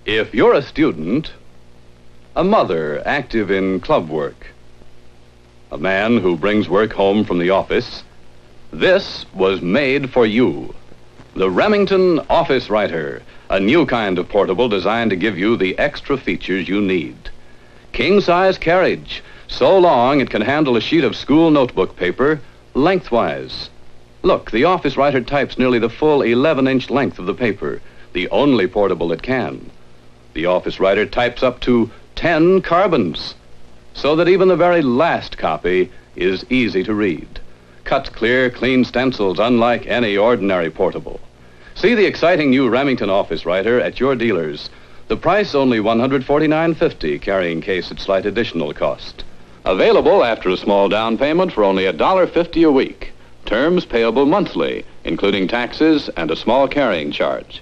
If you're a student, a mother active in club work, a man who brings work home from the office, this was made for you. The Remington Office Writer, a new kind of portable designed to give you the extra features you need. King-size carriage, so long it can handle a sheet of school notebook paper lengthwise. Look, the Office Writer types nearly the full 11-inch length of the paper, the only portable it can. The Office Writer types up to 10 carbons, so that even the very last copy is easy to read. Cuts clear, clean stencils unlike any ordinary portable. See the exciting new Remington Office Writer at your dealers. The price only $149.50, carrying case at slight additional cost. Available after a small down payment for only $1.50 a week. Terms payable monthly, including taxes and a small carrying charge.